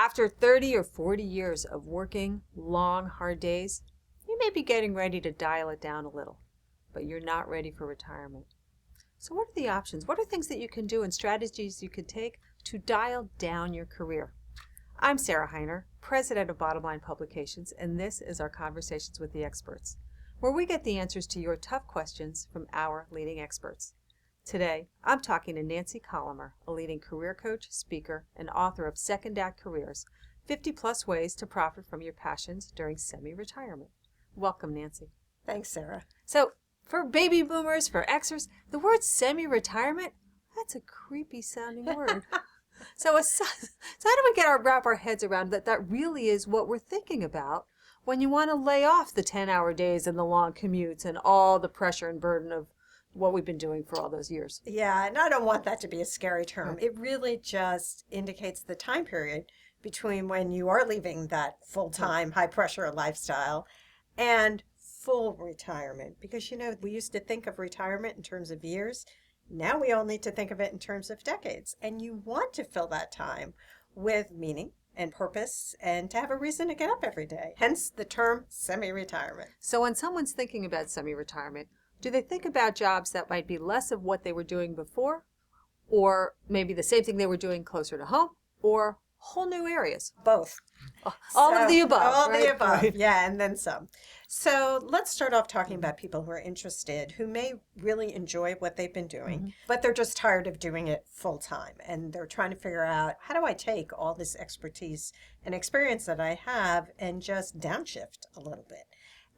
After 30 or 40 years of working long, hard days, you may be getting ready to dial it down a little, but you're not ready for retirement. So what are the options? What are things that you can do and strategies you could take to dial down your career? I'm Sarah Heiner, president of Bottom Line Publications, and this is our Conversations with the Experts, where we get the answers to your tough questions from our leading experts. Today, I'm talking to Nancy Colomer, a leading career coach, speaker, and author of Second Act Careers, 50 plus ways to profit from your passions during semi-retirement. Welcome, Nancy. Thanks, Sarah. So, for baby boomers, for Xers, the word semi-retirement, that's a creepy sounding word. So how do we wrap our heads around that really is what we're thinking about when you want to lay off the 10-hour days and the long commutes and all the pressure and burden of what we've been doing for all those years? Yeah, and I don't want that to be a scary term. It really just indicates the time period between when you are leaving that full-time, high-pressure lifestyle and full retirement. Because, we used to think of retirement in terms of years. Now we all need to think of it in terms of decades. And you want to fill that time with meaning and purpose and to have a reason to get up every day. Hence the term semi-retirement. So when someone's thinking about semi-retirement, do they think about jobs that might be less of what they were doing before, or maybe the same thing they were doing closer to home, or whole new areas? Both. All of the above. All right? the above, Right. yeah, and then some. So let's start off talking about people who are interested, who may really enjoy what they've been doing, but they're just tired of doing it full time. And they're trying to figure out, how do I take all this expertise and experience that I have and just downshift a little bit?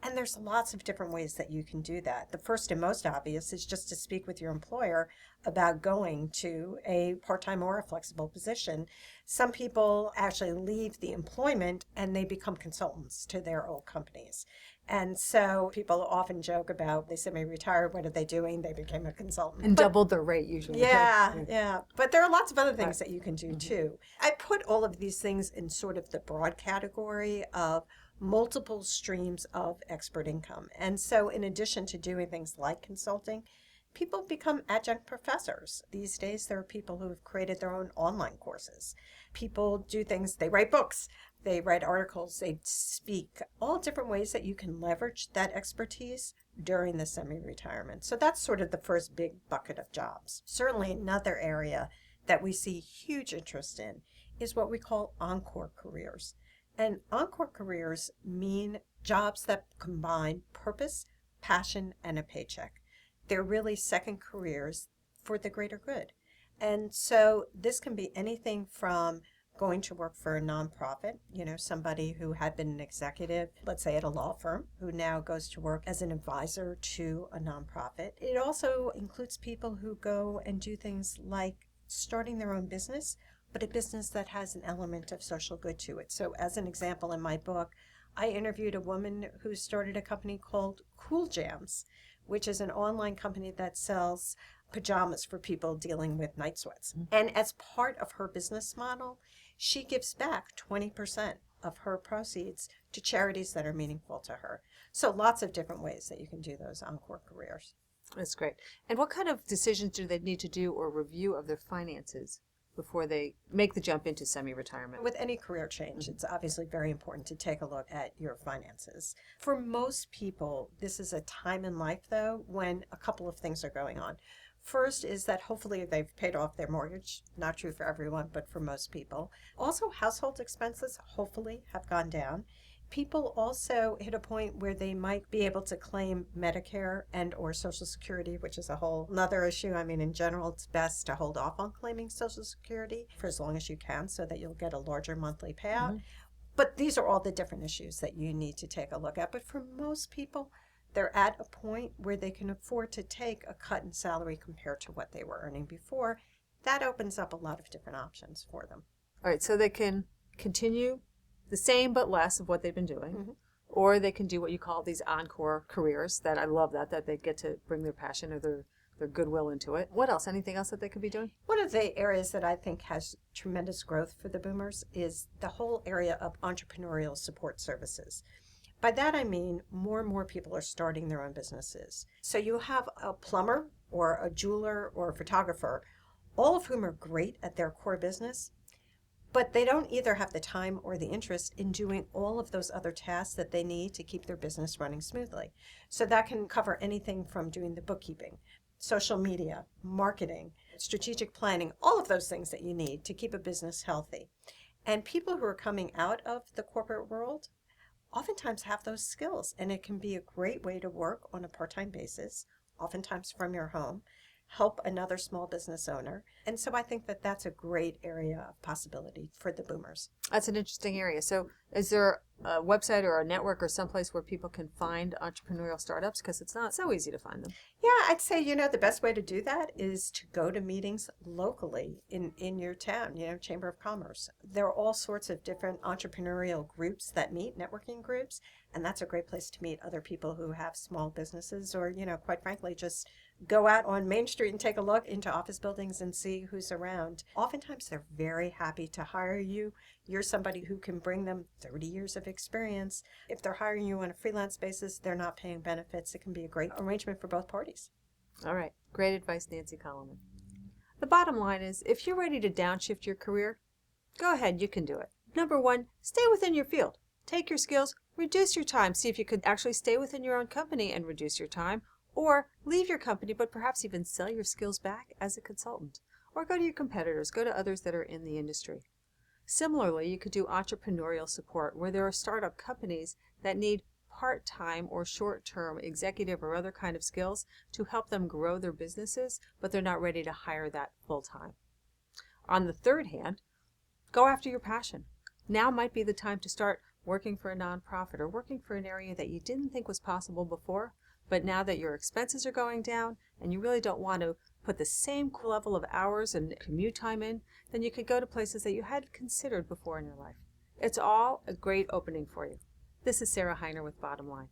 And there's lots of different ways that you can do that. The first and most obvious is just to speak with your employer about going to a part-time or a flexible position. Some people actually leave the employment and they become consultants to their old companies. And so people often joke about, they semi-retired, what are they doing? They became a consultant. And doubled their rate usually. Yeah. But there are lots of other things that you can do too. I put all of these things in sort of the broad category of multiple streams of expert income. And so in addition to doing things like consulting, people become adjunct professors. These days, there are people who have created their own online courses. People do things, they write books, they write articles, they speak, all different ways that you can leverage that expertise during the semi-retirement. So that's sort of the first big bucket of jobs. Certainly another area that we see huge interest in is what we call encore careers. And encore careers mean jobs that combine purpose, passion, and a paycheck. They're really second careers for the greater good. And so this can be anything from going to work for a nonprofit, somebody who had been an executive, let's say at a law firm, who now goes to work as an advisor to a nonprofit. It also includes people who go and do things like starting their own business, but a business that has an element of social good to it. So as an example, in my book, I interviewed a woman who started a company called Cool Jams, which is an online company that sells pajamas for people dealing with night sweats. And as part of her business model, she gives back 20% of her proceeds to charities that are meaningful to her. So lots of different ways that you can do those encore careers. That's great. And what kind of decisions do they need to do or review of their finances before they make the jump into semi-retirement? With any career change, it's obviously very important to take a look at your finances. For most people, this is a time in life, though, when a couple of things are going on. First is that hopefully they've paid off their mortgage. Not true for everyone, but for most people. Also, household expenses hopefully have gone down. People also hit a point where they might be able to claim Medicare and or Social Security, which is a whole another issue. I mean, in general, it's best to hold off on claiming Social Security for as long as you can so that you'll get a larger monthly payout. But these are all the different issues that you need to take a look at. But for most people, they're at a point where they can afford to take a cut in salary compared to what they were earning before. That opens up a lot of different options for them. All right, so they can continue the same but less of what they've been doing, or they can do what you call these encore careers. That I love that they get to bring their passion or their goodwill into it. What else? Anything else that they could be doing? One of the areas that I think has tremendous growth for the boomers is the whole area of entrepreneurial support services. By that I mean more and more people are starting their own businesses. So you have a plumber or a jeweler or a photographer, all of whom are great at their core business, but they don't either have the time or the interest in doing all of those other tasks that they need to keep their business running smoothly. So that can cover anything from doing the bookkeeping, social media, marketing, strategic planning, all of those things that you need to keep a business healthy. And people who are coming out of the corporate world oftentimes have those skills, and it can be a great way to work on a part-time basis, oftentimes from your home, help another small business owner. And so I think that that's a great area of possibility for the boomers. That's an interesting area. So is there a website or a network or someplace where people can find entrepreneurial startups? Because it's not so easy to find them. Yeah, I'd say, the best way to do that is to go to meetings locally in your town, Chamber of Commerce. There are all sorts of different entrepreneurial groups that meet, networking groups, and that's a great place to meet other people who have small businesses or, quite frankly, just go out on Main Street and take a look into office buildings and see who's around. Oftentimes, they're very happy to hire you. You're somebody who can bring them 30 years of experience. If they're hiring you on a freelance basis, they're not paying benefits. It can be a great arrangement for both parties. All right. Great advice, Nancy Colliman. The bottom line is, if you're ready to downshift your career, go ahead, you can do it. Number one, stay within your field. Take your skills, reduce your time. See if you could actually stay within your own company and reduce your time, or leave your company, but perhaps even sell your skills back as a consultant, or go to your competitors, go to others that are in the industry. Similarly, you could do entrepreneurial support, where there are startup companies that need part-time or short-term executive or other kind of skills to help them grow their businesses, but they're not ready to hire that full-time. On the third hand, go after your passion. Now might be the time to start working for a nonprofit or working for an area that you didn't think was possible before, but now that your expenses are going down and you really don't want to put the same level of hours and commute time in, then you could go to places that you hadn't considered before in your life. It's all a great opening for you. This is Sarah Heiner with Bottom Line.